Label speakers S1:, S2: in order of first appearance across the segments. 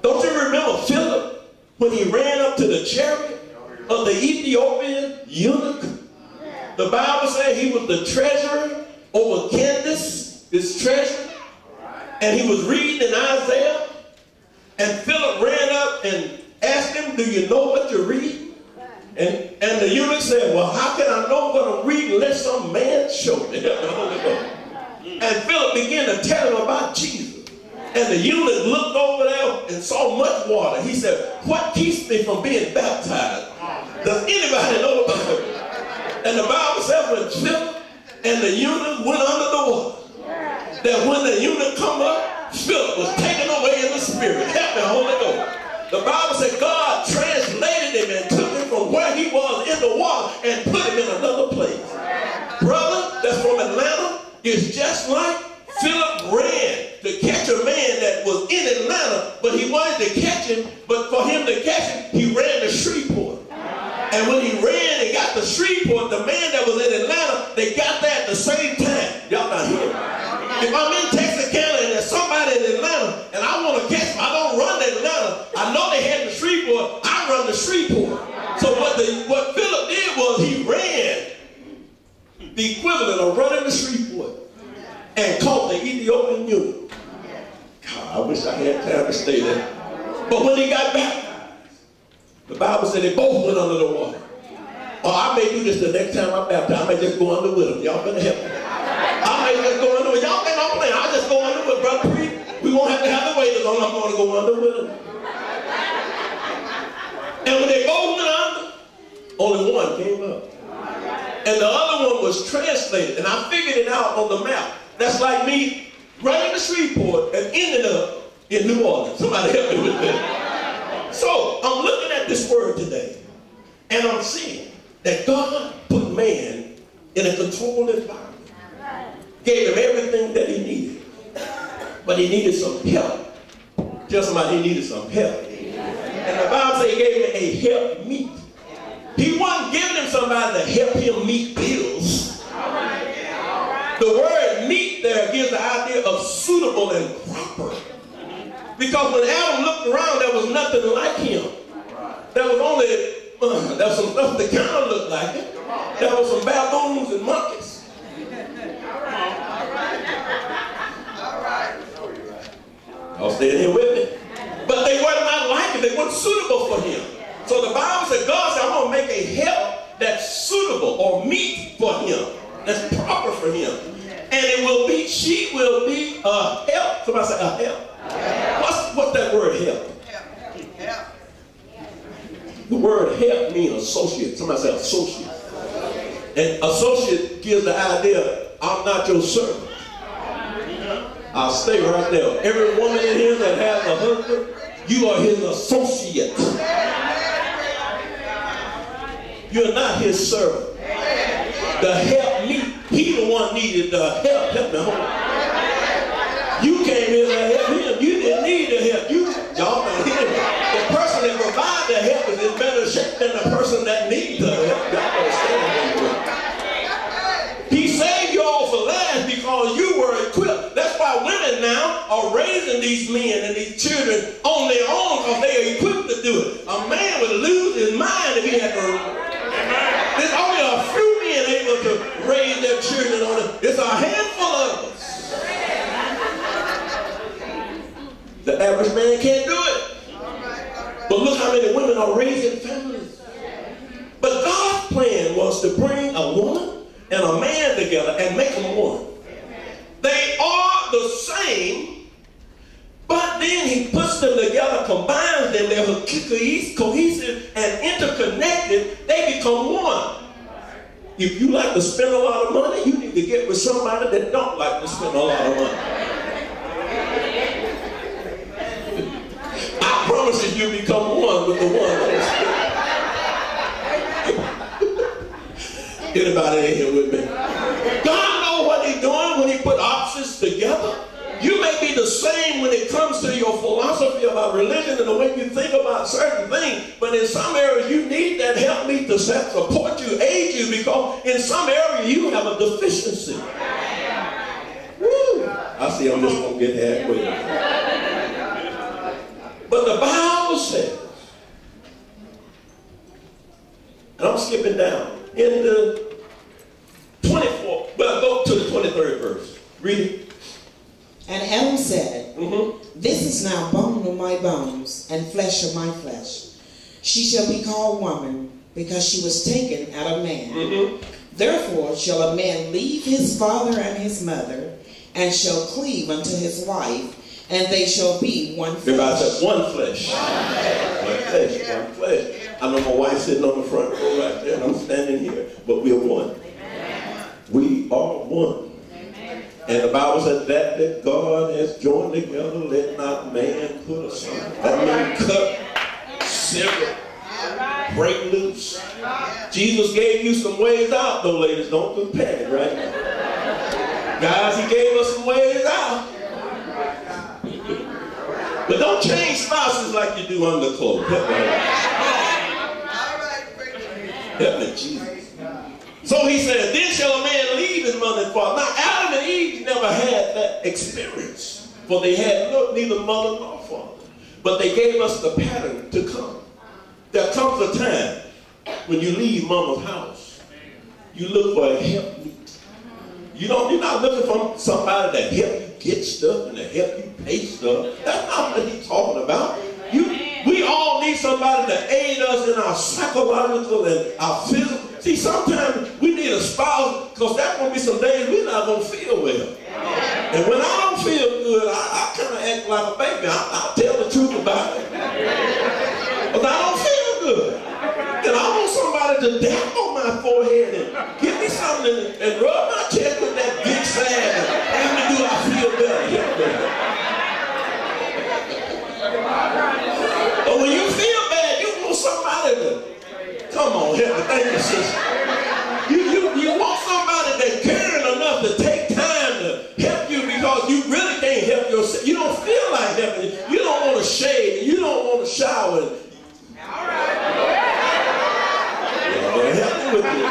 S1: Don't you remember Philip when he ran up to the chariot of the Ethiopian eunuch? The Bible said he was the treasurer over Candace, his treasure. And he was reading in Isaiah. And Philip ran up and asked him, do you know what you read? And the eunuch said, well, how can I know what I'm reading unless some man show me? And Philip began to tell him about Jesus. And the eunuch looked over there and saw much water. He said, what keeps me from being baptized? Does anybody know about it? And the Bible says when Philip and the eunuch went under the water, that when the eunuch come up, Philip was taken away in the spirit. Help me, Holy Ghost. The Bible said God translated him and took him from where he was in the water and put him in another place. Brother that's from Atlanta is just like Philip ran to catch a man that was in Atlanta, but he wanted to catch him, but for him to catch him, he ran to Shreveport. And when he ran and got to Shreveport, the man that was in Atlanta, they got there at the same time. Y'all not here. If I'm in Texarkana and there's somebody in Atlanta and I want to catch him, I don't run to Atlanta. I know they had to Shreveport. I run to Shreveport. So what Philip did was he ran the equivalent of running to Shreveport and caught the Ethiopian eunuch. God, I wish I had time to stay there. But when he got back, the Bible said they both went under the water. Or I may do this the next time I'm baptized. I may just go under with them. Y'all better help me. I may just go under with y'all. Think I'm playing. I'll just go under with Brother Preet. We won't have to have the waiters on. I'm going to go under with them. And when they both went under, only one came up. And the other one was translated. And I figured it out on the map. That's like me running to Shreveport and ending up in New Orleans. Somebody help me with that. So I'm looking at this word today, and I'm seeing that God put man in a controlled environment, gave him everything that he needed, but he needed some help. Tell somebody he needed some help. And the Bible says he gave him a help meet. He wasn't giving him somebody to help him meet bills. The word meet there gives the idea of suitable and proper. Because when Adam looked around, there was nothing like him. There was only, there was some stuff that kind of looked like it. There was some baboons and monkeys. Y'all staying here with me? But they were not like him. They weren't suitable for him. So the Bible said, God said, I'm going to make a help that's suitable or meet for him. That's proper for him. And it will be, she will be a help. Somebody say a help. What's that word help? Help. The word help means associate. Somebody say associate. And associate gives the idea, I'm not your servant. I'll stay right there. Every woman in here that has a husband, you are his associate. You're not his servant. The help me. He the one needed the help. Help me home. You came here to help him. You didn't need the help. Y'all not hear me. The person that provides the help is in better shape than the person that needs the help. Y'all understand that? He saved you all for last because you were equipped. That's why women now are raising these men and these children on their own because they are equipped to do it. A man would lose his mind if he had to. There's only a few men able to raise their children on it. It's a handful of us. The average man can't do it. But look how many women are raising families. But God's plan was to bring a woman and a man together and make them one. They are the same, but then he puts them together, combines them, they're cohesive and interconnected, they become one. If you like to spend a lot of money, you need to get with somebody that don't like to spend a lot of money. I promise you become one with the one. Anybody in here with me? God knows what he's doing when he put opposites together. You may be the same when it comes to your philosophy about religion and the way you think about certain things, but in some areas you need that help me to support you, aid you, because in some area you have a deficiency. Woo. I see I'm just going to get halfway. skipping down. In the 24th, well, go to the 23rd verse. Read it.
S2: And Adam said, This is now bone of my bones and flesh of my flesh. She shall be called woman, because she was taken out of man. Therefore shall a man leave his father and his mother, and shall cleave unto his wife, and they shall be one flesh.
S1: Everybody said one flesh. One flesh. One flesh. I know my wife sitting on the front row right there, and I'm standing here, but we are one. We are one. And the Bible said that God has joined together, let not man put asunder. That means cut, sever, break loose. Jesus gave you some ways out, though, ladies. Don't compare it, right? Guys, he gave us some ways out. But don't change spouses like you do underclothes. Help me, Jesus. So he said, then shall a man leave his mother and father. Now, Adam and Eve never had that experience, for they had neither mother nor father. But they gave us the pattern to come. There comes a time when you leave mama's house, you look for a helpmeet. You're not looking for somebody to help you get stuff and to help you pay stuff. That's not what he's talking about. We all need somebody to aid us in our psychological and our physical. See, sometimes we need a spouse, because there's going to be some days we're not going to feel well. And when I don't feel good, I kind of act like a baby. I'll tell the truth about it. But I don't feel good. And I want somebody to dap on my forehead and give me something and rub my chest with that big salve and let me do I feel better. But when you feel bad, you want somebody to come on, help me. Thank you, sister. You want somebody that's caring enough to take time to help you, because you really can't help yourself. You don't feel like helping. You don't want to shave. You don't want to shower. All right. Help me with this.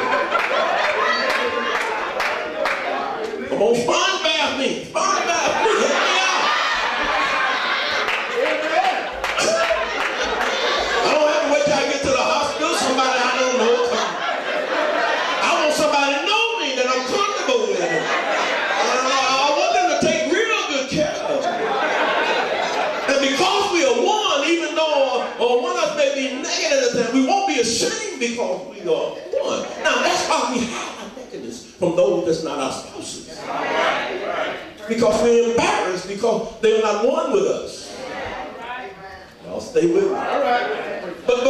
S1: Come on, fun bath me. Fun bath me. Help me out. I don't have to wait till I get to the hospital. Somebody I don't know. I want somebody to know me, that I'm comfortable with. I want them to take real good care of me. And because we are one, even though one of us may be negative at the time, we won't be ashamed because we are one. Now that's why we hide our nakedness from those that's not our spouses. Because we're embarrassed because they're not one with us. Y'all stay with me. But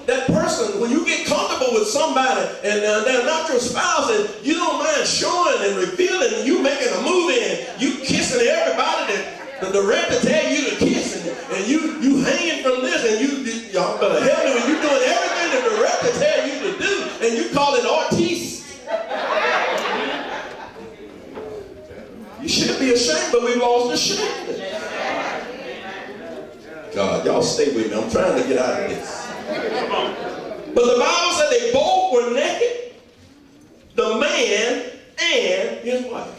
S1: that person, when you get comfortable with somebody and they're not your spouse, and you don't mind showing and revealing, and you making a movie and you kissing everybody that the director tell you to kiss, and you hanging from this, and y'all better help me when you doing everything the director tell you to do, and you call it artiste. You shouldn't be ashamed, but we lost the shame. God, y'all stay with me. I'm trying to get out of this. But the Bible said they both were naked, the man and his wife,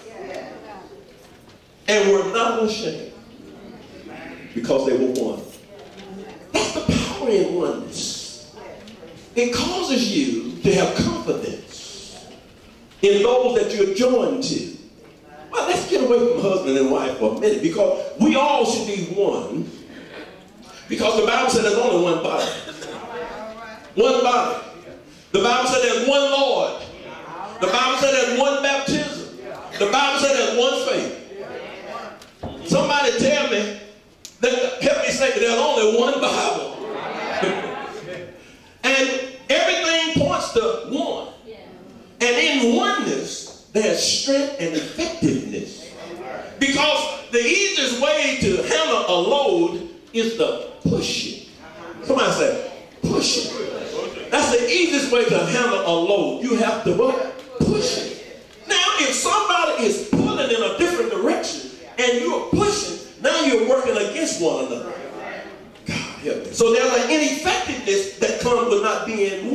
S1: and were not ashamed, because they were one. That's the power in oneness. It causes you to have confidence in those that you're joined to. Well, let's get away from husband and wife for a minute, because we all should be one. Because the Bible said there's only one body. One body. The Bible said there's one Lord. The Bible said there's one baptism. The Bible said there's one faith. Somebody tell me, help me say there's only one Bible. And everything points to one. And in oneness, there's strength and effectiveness. Because the easiest way to handle a load is to push it. Somebody say, push it. That's the easiest way to handle a load. You have to what? Push it. Now, if somebody is pulling in a different direction and you're pushing, now you're working against one another. God help me. So there's an ineffectiveness that comes with not being